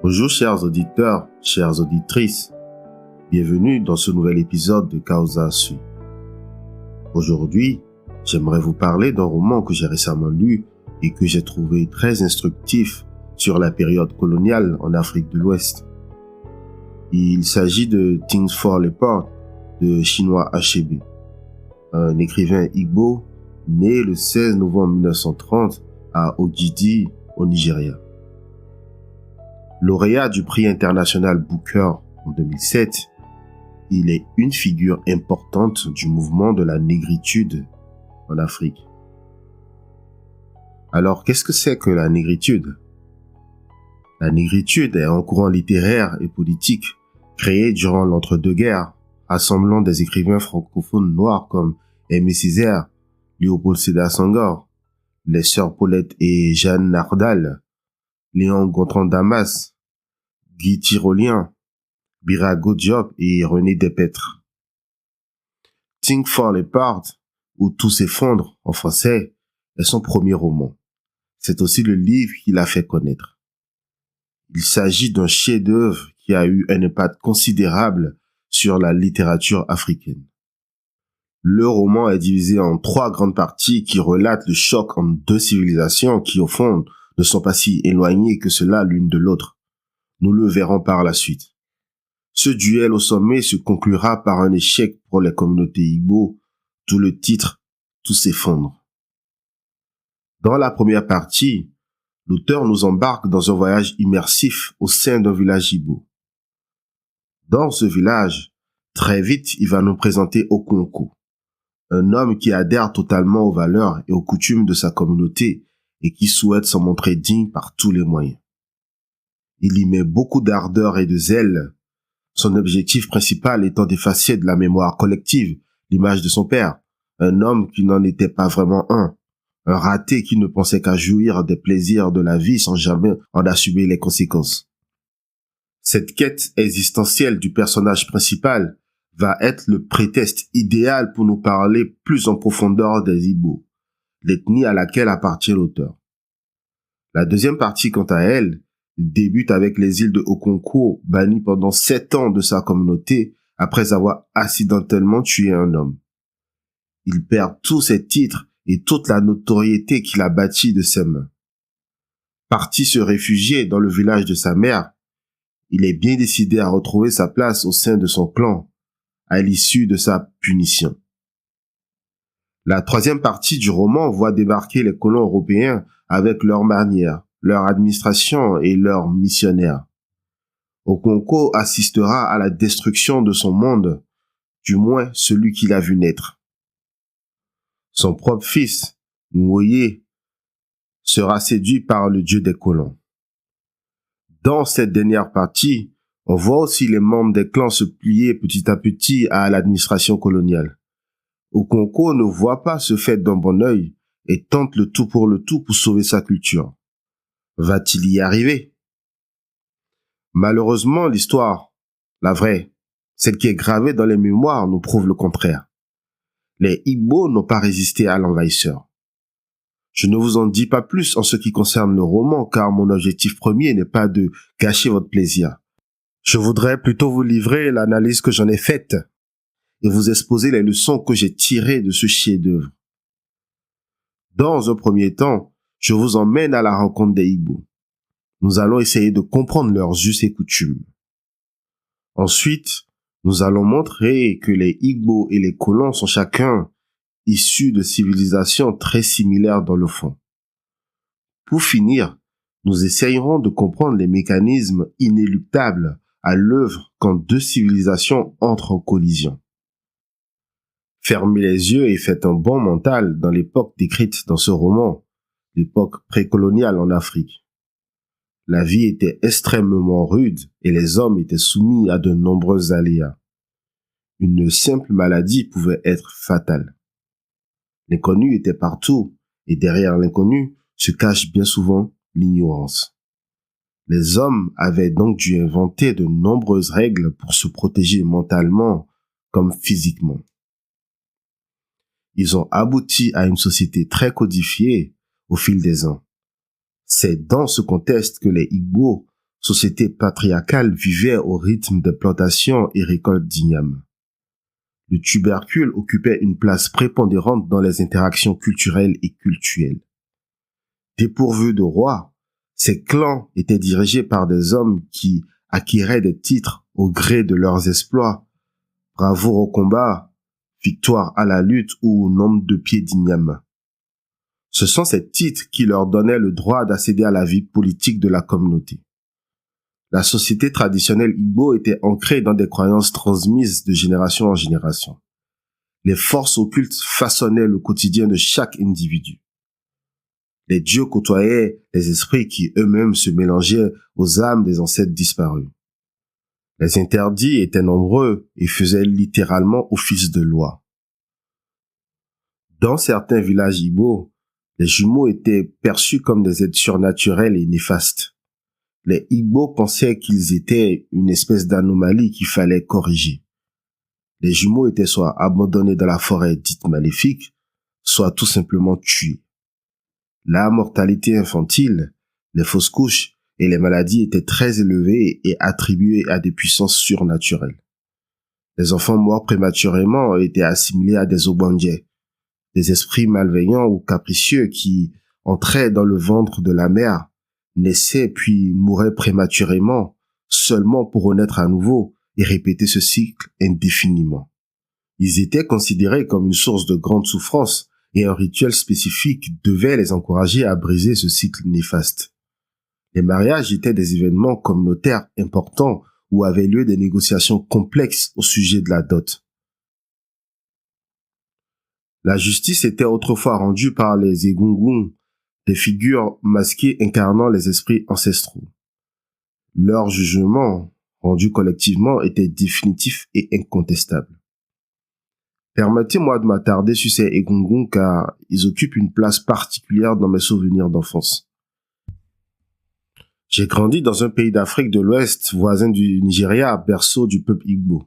Bonjour chers auditeurs, chères auditrices, bienvenue dans ce nouvel épisode de Causa Sui. Aujourd'hui, j'aimerais vous parler d'un roman que j'ai récemment lu et que j'ai trouvé très instructif sur la période coloniale en Afrique de l'Ouest. Il s'agit de Things Fall Apart de Chinua Achebe, un écrivain Igbo né le 16 novembre 1930 à Ogidi, au Nigeria. Lauréat du prix international Booker en 2007, il est une figure importante du mouvement de la négritude en Afrique. Alors, qu'est-ce que c'est que la négritude? La négritude est un courant littéraire et politique créé durant l'entre-deux-guerres, rassemblant des écrivains francophones noirs comme Aimé Césaire, Léopold Sédar Senghor, les sœurs Paulette et Jeanne Nardal, Léon Gontran Damas, Guy Tyrolien, Birago Diop et René Despetre. Things Fall Apart, ou Tout s'effondre en français, est son premier roman. C'est aussi le livre qui l'a fait connaître. Il s'agit d'un chef-d'œuvre qui a eu un impact considérable sur la littérature africaine. Le roman est divisé en 3 grandes parties qui relatent le choc entre 2 civilisations qui, au fond, ne sont pas si éloignées que cela l'une de l'autre. Nous le verrons par la suite. Ce duel au sommet se conclura par un échec pour les communautés Igbo, d'où le titre « Tout s'effondre ». Dans la première partie, l'auteur nous embarque dans un voyage immersif au sein d'un village Igbo. Dans ce village, très vite, il va nous présenter Okonkwo, un homme qui adhère totalement aux valeurs et aux coutumes de sa communauté et qui souhaite s'en montrer digne par tous les moyens. Il y met beaucoup d'ardeur et de zèle, son objectif principal étant d'effacer de la mémoire collective l'image de son père, un homme qui n'en était pas vraiment un raté qui ne pensait qu'à jouir des plaisirs de la vie sans jamais en assumer les conséquences. Cette quête existentielle du personnage principal va être le prétexte idéal pour nous parler plus en profondeur des Igbo, l'ethnie à laquelle appartient l'auteur. La deuxième partie, quant à elle, débute avec les îles de Okonkwo, bannies pendant 7 ans de sa communauté après avoir accidentellement tué un homme. Il perd tous ses titres et toute la notoriété qu'il a bâtie de ses mains. Parti se réfugier dans le village de sa mère, il est bien décidé à retrouver sa place au sein de son clan, à l'issue de sa punition. La troisième partie du roman voit débarquer les colons européens avec leurs manières, leur administration et leurs missionnaires. Okonkwo assistera à la destruction de son monde, du moins celui qu'il a vu naître. Son propre fils, Nwoye, sera séduit par le dieu des colons. Dans cette dernière partie, on voit aussi les membres des clans se plier petit à petit à l'administration coloniale. Okonkwo ne voit pas ce fait d'un bon œil et tente le tout pour sauver sa culture. Va-t-il y arriver? Malheureusement, l'histoire, la vraie, celle qui est gravée dans les mémoires, nous prouve le contraire. Les Igbo n'ont pas résisté à l'envahisseur. Je ne vous en dis pas plus en ce qui concerne le roman, car mon objectif premier n'est pas de gâcher votre plaisir. Je voudrais plutôt vous livrer l'analyse que j'en ai faite et vous exposer les leçons que j'ai tirées de ce chef-d'œuvre. Dans un premier temps, je vous emmène à la rencontre des Igbo. Nous allons essayer de comprendre leurs us et coutumes. Ensuite, nous allons montrer que les Igbo et les colons sont chacun issus de civilisations très similaires dans le fond. Pour finir, nous essayerons de comprendre les mécanismes inéluctables à l'œuvre quand 2 civilisations entrent en collision. Fermez les yeux et faites un bond mental dans l'époque décrite dans ce roman, l'époque précoloniale en Afrique. La vie était extrêmement rude et les hommes étaient soumis à de nombreux aléas. Une simple maladie pouvait être fatale. L'inconnu était partout et derrière l'inconnu se cache bien souvent l'ignorance. Les hommes avaient donc dû inventer de nombreuses règles pour se protéger mentalement comme physiquement. Ils ont abouti à une société très codifiée au fil des ans. C'est dans ce contexte que les Igbo société patriarcale vivait au rythme des plantations et récoltes d'igname. Le tubercule occupait une place prépondérante dans les interactions culturelles et cultuelles. Dépourvus de roi, ces clans étaient dirigés par des hommes qui acquéraient des titres au gré de leurs exploits, bravoure au combat, victoire à la lutte ou nombre de pieds d'igname. Ce sont ces titres qui leur donnaient le droit d'accéder à la vie politique de la communauté. La société traditionnelle Igbo était ancrée dans des croyances transmises de génération en génération. Les forces occultes façonnaient le quotidien de chaque individu. Les dieux côtoyaient les esprits qui eux-mêmes se mélangeaient aux âmes des ancêtres disparus. Les interdits étaient nombreux et faisaient littéralement office de loi. Dans certains villages Igbo, les jumeaux étaient perçus comme des êtres surnaturels et néfastes. Les Igbo pensaient qu'ils étaient une espèce d'anomalie qu'il fallait corriger. Les jumeaux étaient soit abandonnés dans la forêt dite maléfique, soit tout simplement tués. La mortalité infantile, les fausses couches et les maladies étaient très élevées et attribuées à des puissances surnaturelles. Les enfants morts prématurément étaient assimilés à des obandjés, des esprits malveillants ou capricieux qui entraient dans le ventre de la mère, naissaient puis mouraient prématurément, seulement pour renaître à nouveau et répéter ce cycle indéfiniment. Ils étaient considérés comme une source de grande souffrance et un rituel spécifique devait les encourager à briser ce cycle néfaste. Les mariages étaient des événements communautaires importants où avaient lieu des négociations complexes au sujet de la dot. La justice était autrefois rendue par les Egungun, des figures masquées incarnant les esprits ancestraux. Leur jugement, rendu collectivement, était définitif et incontestable. Permettez-moi de m'attarder sur ces Egungun car ils occupent une place particulière dans mes souvenirs d'enfance. J'ai grandi dans un pays d'Afrique de l'Ouest, voisin du Nigeria, berceau du peuple Igbo.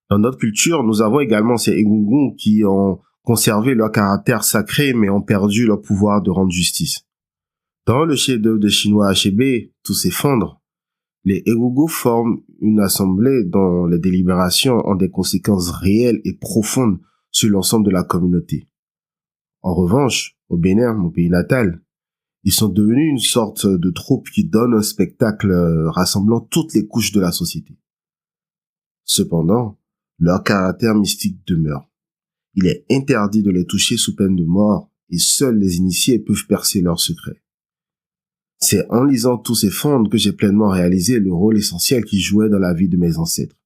Dans notre culture, nous avons également ces Egungun qui ont conservé leur caractère sacré mais ont perdu leur pouvoir de rendre justice. Dans le chef-d'œuvre de chinois Achebe, Tout s'effondre, les Egungun forment une assemblée dont les délibérations ont des conséquences réelles et profondes sur l'ensemble de la communauté. En revanche, au Bénin, mon pays natal, ils sont devenus une sorte de troupe qui donne un spectacle rassemblant toutes les couches de la société. Cependant, leur caractère mystique demeure. Il est interdit de les toucher sous peine de mort et seuls les initiés peuvent percer leurs secrets. C'est en lisant Tous s'effondre que j'ai pleinement réalisé le rôle essentiel qu'ils jouaient dans la vie de mes ancêtres.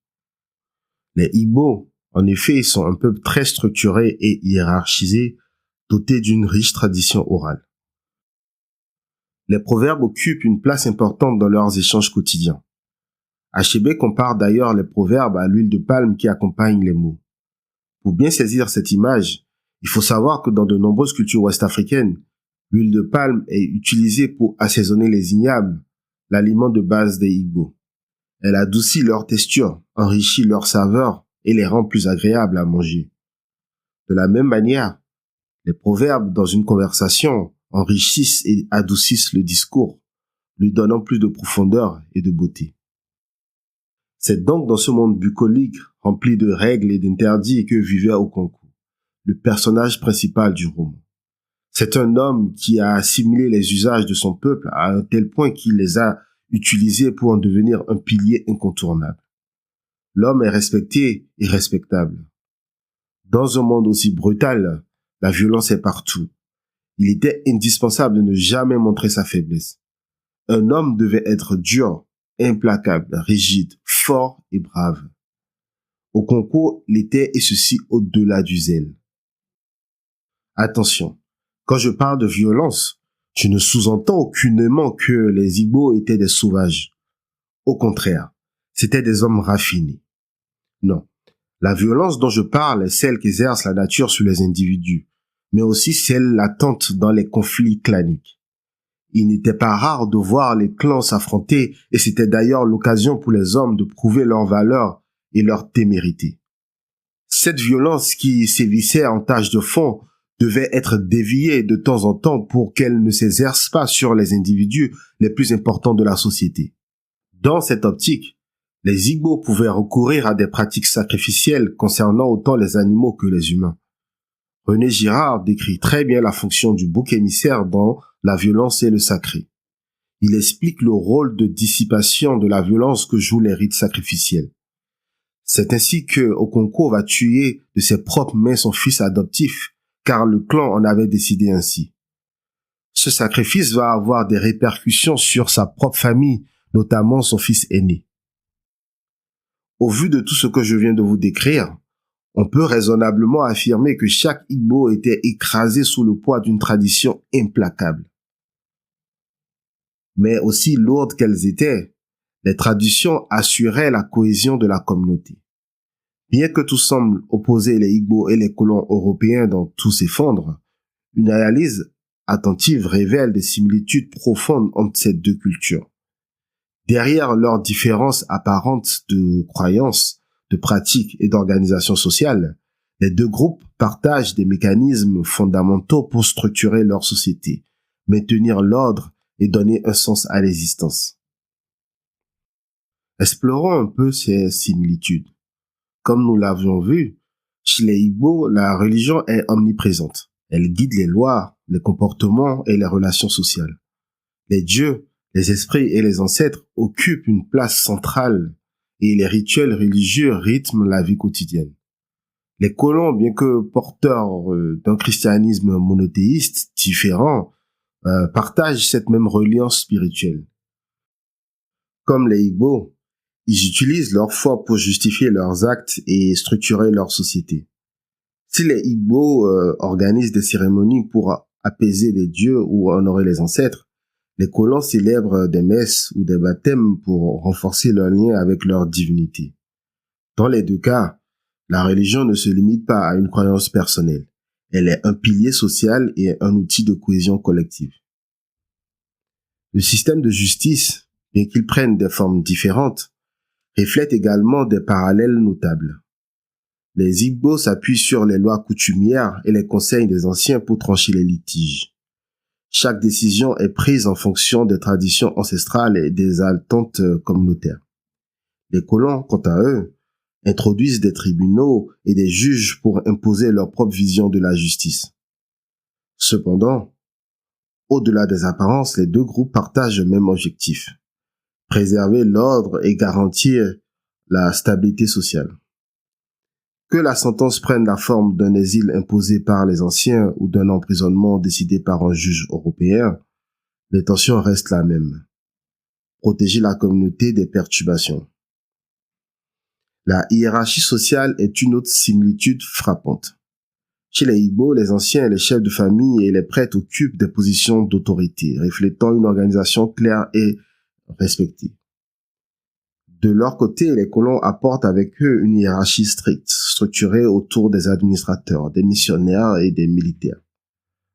Les Igbo, en effet, sont un peuple très structuré et hiérarchisé, doté d'une riche tradition orale. Les proverbes occupent une place importante dans leurs échanges quotidiens. Achebe compare d'ailleurs les proverbes à l'huile de palme qui accompagne les mots. Pour bien saisir cette image, il faut savoir que dans de nombreuses cultures ouest-africaines, l'huile de palme est utilisée pour assaisonner les ignames, l'aliment de base des Igbo. Elle adoucit leur texture, enrichit leur saveur et les rend plus agréables à manger. De la même manière, les proverbes dans une conversation enrichissent et adoucissent le discours, lui donnant plus de profondeur et de beauté. C'est donc dans ce monde bucolique, rempli de règles et d'interdits que vivait Okonkwo, le personnage principal du roman. C'est un homme qui a assimilé les usages de son peuple à un tel point qu'il les a utilisés pour en devenir un pilier incontournable. L'homme est respecté et respectable. Dans un monde aussi brutal, la violence est partout. Il était indispensable de ne jamais montrer sa faiblesse. Un homme devait être dur, implacable, rigide, fort et brave. Okonkwo l'était et ceci au-delà du zèle. Attention, quand je parle de violence, je ne sous-entends aucunement que les Igbo étaient des sauvages. Au contraire, c'étaient des hommes raffinés. Non, la violence dont je parle est celle qu'exerce la nature sur les individus, mais aussi celle latente dans les conflits claniques. Il n'était pas rare de voir les clans s'affronter et c'était d'ailleurs l'occasion pour les hommes de prouver leur valeur et leur témérité. Cette violence qui sévissait en tâche de fond devait être déviée de temps en temps pour qu'elle ne s'exerce pas sur les individus les plus importants de la société. Dans cette optique, les Igbo pouvaient recourir à des pratiques sacrificielles concernant autant les animaux que les humains. René Girard décrit très bien la fonction du bouc émissaire dans la violence et le sacré. Il explique le rôle de dissipation de la violence que jouent les rites sacrificiels. C'est ainsi que Okonkwo va tuer de ses propres mains son fils adoptif, car le clan en avait décidé ainsi. Ce sacrifice va avoir des répercussions sur sa propre famille, notamment son fils aîné. Au vu de tout ce que je viens de vous décrire, on peut raisonnablement affirmer que chaque Igbo était écrasé sous le poids d'une tradition implacable. Mais aussi lourdes qu'elles étaient, les traditions assuraient la cohésion de la communauté. Bien que tout semble opposer les Igbo et les colons européens dans tout s'effondre, une analyse attentive révèle des similitudes profondes entre ces deux cultures. Derrière leurs différences apparentes de croyances, de pratiques et d'organisation sociale, les deux groupes partagent des mécanismes fondamentaux pour structurer leur société, maintenir l'ordre et donner un sens à l'existence. Explorons un peu ces similitudes. Comme nous l'avions vu, chez les Igbo, la religion est omniprésente. Elle guide les lois, les comportements et les relations sociales. Les dieux, les esprits et les ancêtres occupent une place centrale et les rituels religieux rythment la vie quotidienne. Les colons, bien que porteurs d'un christianisme monothéiste différent, partagent cette même reliance spirituelle. Comme les Igbo, ils utilisent leur foi pour justifier leurs actes et structurer leur société. Si les Igbo organisent des cérémonies pour apaiser les dieux ou honorer les ancêtres, les colons célèbrent des messes ou des baptêmes pour renforcer leur lien avec leur divinité. Dans les deux cas, la religion ne se limite pas à une croyance personnelle. Elle est un pilier social et un outil de cohésion collective. Le système de justice, bien qu'il prenne des formes différentes, reflète également des parallèles notables. Les Igbo s'appuient sur les lois coutumières et les conseils des anciens pour trancher les litiges. Chaque décision est prise en fonction des traditions ancestrales et des attentes communautaires. Les colons, quant à eux, introduisent des tribunaux et des juges pour imposer leur propre vision de la justice. Cependant, au-delà des apparences, les deux groupes partagent le même objectif: préserver l'ordre et garantir la stabilité sociale. Que la sentence prenne la forme d'un exil imposé par les anciens ou d'un emprisonnement décidé par un juge européen, l'intention reste la même: protéger la communauté des perturbations. La hiérarchie sociale est une autre similitude frappante. Chez les Igbo, les anciens, les chefs de famille et les prêtres occupent des positions d'autorité, reflétant une organisation claire et respectée. De leur côté, les colons apportent avec eux une hiérarchie stricte, structurée autour des administrateurs, des missionnaires et des militaires.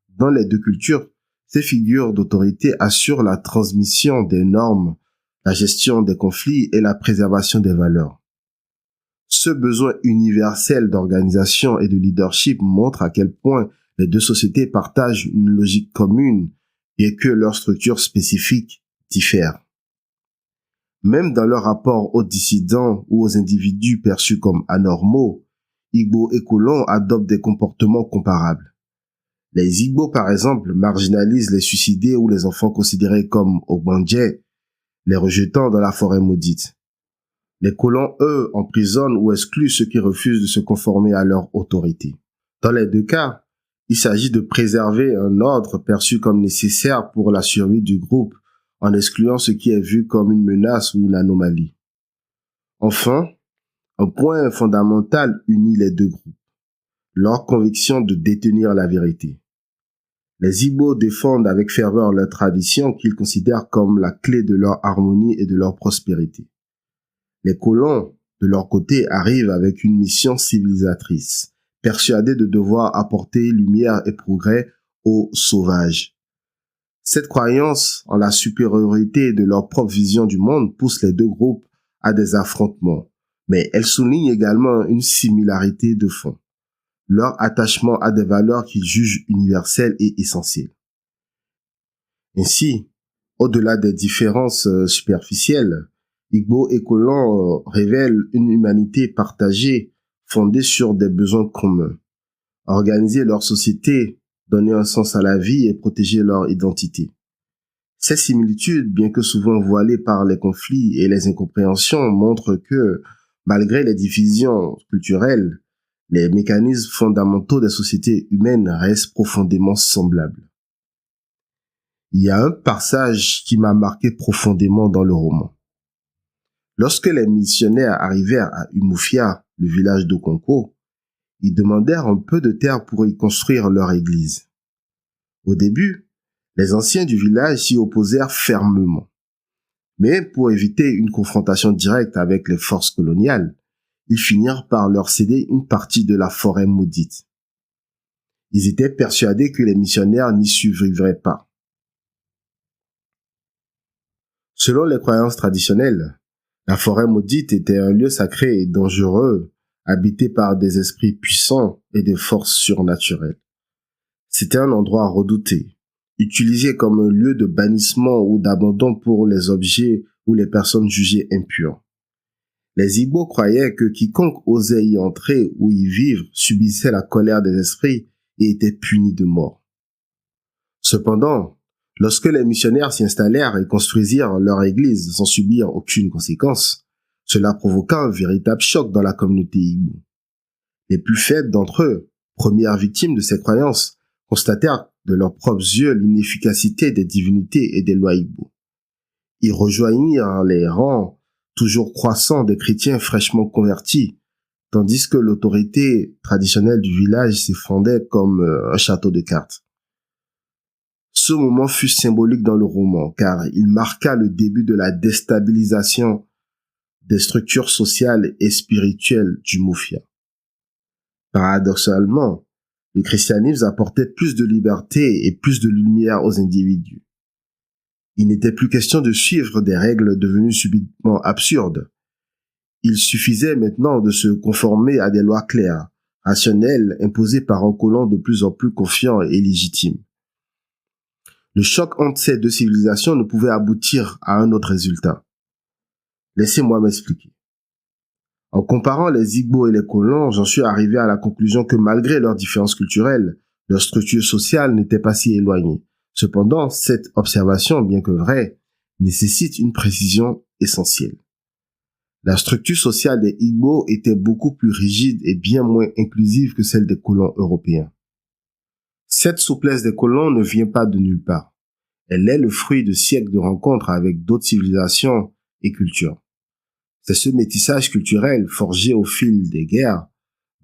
Dans les deux cultures, ces figures d'autorité assurent la transmission des normes, la gestion des conflits et la préservation des valeurs. Ce besoin universel d'organisation et de leadership montre à quel point les deux sociétés partagent une logique commune et que leurs structures spécifiques diffèrent. Même dans leur rapport aux dissidents ou aux individus perçus comme anormaux, Igbo et colons adoptent des comportements comparables. Les Igbo, par exemple, marginalisent les suicidés ou les enfants considérés comme ogbanje, les rejetant dans la forêt maudite. Les colons, eux, emprisonnent ou excluent ceux qui refusent de se conformer à leur autorité. Dans les deux cas, il s'agit de préserver un ordre perçu comme nécessaire pour la survie du groupe, en excluant ce qui est vu comme une menace ou une anomalie. Enfin, un point fondamental unit les deux groupes: leur conviction de détenir la vérité. Les Igbo défendent avec ferveur leur tradition qu'ils considèrent comme la clé de leur harmonie et de leur prospérité. Les colons, de leur côté, arrivent avec une mission civilisatrice, persuadés de devoir apporter lumière et progrès aux sauvages. Cette croyance en la supériorité de leur propre vision du monde pousse les deux groupes à des affrontements, mais elle souligne également une similarité de fond: leur attachement à des valeurs qu'ils jugent universelles et essentielles. Ainsi, au-delà des différences superficielles, Igbo et colons révèlent une humanité partagée, fondée sur des besoins communs. Organiser leur société, donner un sens à la vie et protéger leur identité. Ces similitudes, bien que souvent voilées par les conflits et les incompréhensions, montrent que, malgré les divisions culturelles, les mécanismes fondamentaux des sociétés humaines restent profondément semblables. Il y a un passage qui m'a marqué profondément dans le roman. Lorsque les missionnaires arrivèrent à Umuofia, le village d'Okonko, ils demandèrent un peu de terre pour y construire leur église. Au début, les anciens du village s'y opposèrent fermement. Mais pour éviter une confrontation directe avec les forces coloniales, ils finirent par leur céder une partie de la forêt maudite. Ils étaient persuadés que les missionnaires n'y survivraient pas. Selon les croyances traditionnelles, la forêt maudite était un lieu sacré et dangereux, habité par des esprits puissants et des forces surnaturelles. C'était un endroit redouté, utilisé comme un lieu de bannissement ou d'abandon pour les objets ou les personnes jugées impures. Les Igbo croyaient que quiconque osait y entrer ou y vivre subissait la colère des esprits et était puni de mort. Cependant, lorsque les missionnaires s'y installèrent et construisirent leur église sans subir aucune conséquence, cela provoqua un véritable choc dans la communauté Igbo. Les plus faibles d'entre eux, premières victimes de ces croyances, constatèrent de leurs propres yeux l'inefficacité des divinités et des lois Igbo. Ils rejoignirent les rangs toujours croissants des chrétiens fraîchement convertis, tandis que l'autorité traditionnelle du village s'effondrait comme un château de cartes. Ce moment fut symbolique dans le roman, car il marqua le début de la déstabilisation des structures sociales et spirituelles du Mufia. Paradoxalement, le christianisme apportait plus de liberté et plus de lumière aux individus. Il n'était plus question de suivre des règles devenues subitement absurdes. Il suffisait maintenant de se conformer à des lois claires, rationnelles, imposées par un colon de plus en plus confiant et légitime. Le choc entre ces deux civilisations ne pouvait aboutir à un autre résultat. Laissez-moi m'expliquer. En comparant les Igbo et les colons, j'en suis arrivé à la conclusion que malgré leurs différences culturelles, leur structure sociale n'était pas si éloignée. Cependant, cette observation, bien que vraie, nécessite une précision essentielle. La structure sociale des Igbo était beaucoup plus rigide et bien moins inclusive que celle des colons européens. Cette souplesse des colons ne vient pas de nulle part. Elle est le fruit de siècles de rencontres avec d'autres civilisations et cultures. C'est ce métissage culturel forgé au fil des guerres,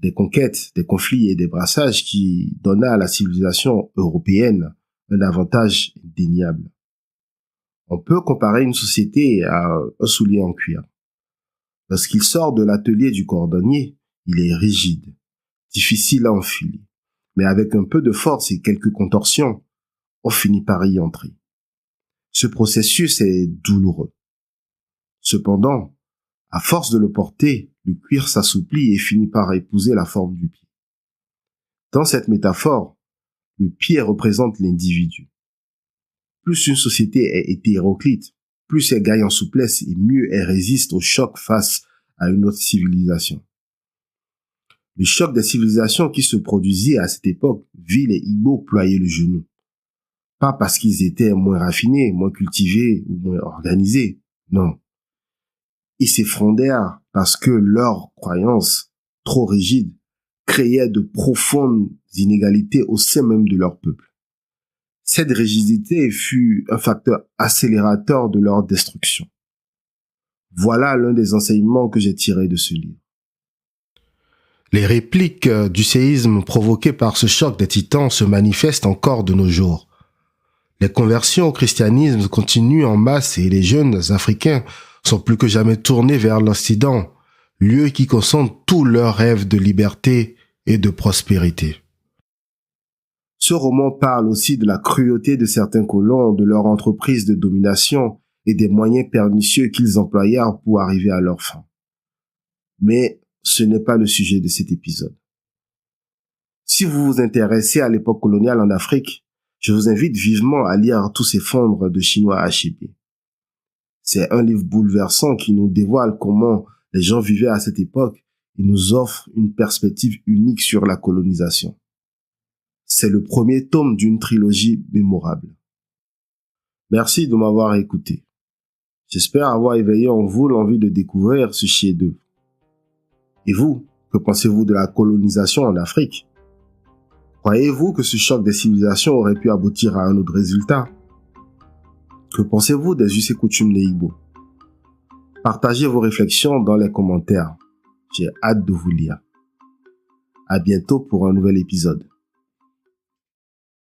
des conquêtes, des conflits et des brassages qui donna à la civilisation européenne un avantage indéniable. On peut comparer une société à un soulier en cuir. Lorsqu'il sort de l'atelier du cordonnier, il est rigide, difficile à enfiler. Mais avec un peu de force et quelques contorsions, on finit par y entrer. Ce processus est douloureux. Cependant, à force de le porter, le cuir s'assouplit et finit par épouser la forme du pied. Dans cette métaphore, le pied représente l'individu. Plus une société est hétéroclite, plus elle gagne en souplesse et mieux elle résiste au choc face à une autre civilisation. Le choc des civilisations qui se produisait à cette époque vit les Igbo ployer le genou. Pas parce qu'ils étaient moins raffinés, moins cultivés ou moins organisés, non. Ils s'effondrèrent parce que leurs croyances, trop rigides, créaient de profondes inégalités au sein même de leur peuple. Cette rigidité fut un facteur accélérateur de leur destruction. Voilà l'un des enseignements que j'ai tirés de ce livre. Les répliques du séisme provoquées par ce choc des titans se manifestent encore de nos jours. Les conversions au christianisme continuent en masse et les jeunes africains sont plus que jamais tournés vers l'Occident, lieu qui concentre tous leurs rêves de liberté et de prospérité. Ce roman parle aussi de la cruauté de certains colons, de leur entreprise de domination et des moyens pernicieux qu'ils employèrent pour arriver à leur fin. Mais ce n'est pas le sujet de cet épisode. Si vous vous intéressez à l'époque coloniale en Afrique, je vous invite vivement à lire Tous ces fondres de Chinua Achebe. C'est un livre bouleversant qui nous dévoile comment les gens vivaient à cette époque et nous offre une perspective unique sur la colonisation. C'est le premier tome d'une trilogie mémorable. Merci de m'avoir écouté. J'espère avoir éveillé en vous l'envie de découvrir ce chef-d'œuvre. Et vous, que pensez-vous de la colonisation en Afrique? Croyez-vous que ce choc des civilisations aurait pu aboutir à un autre résultat? Que pensez-vous des us et coutumes des Igbo? Partagez vos réflexions dans les commentaires. J'ai hâte de vous lire. À bientôt pour un nouvel épisode.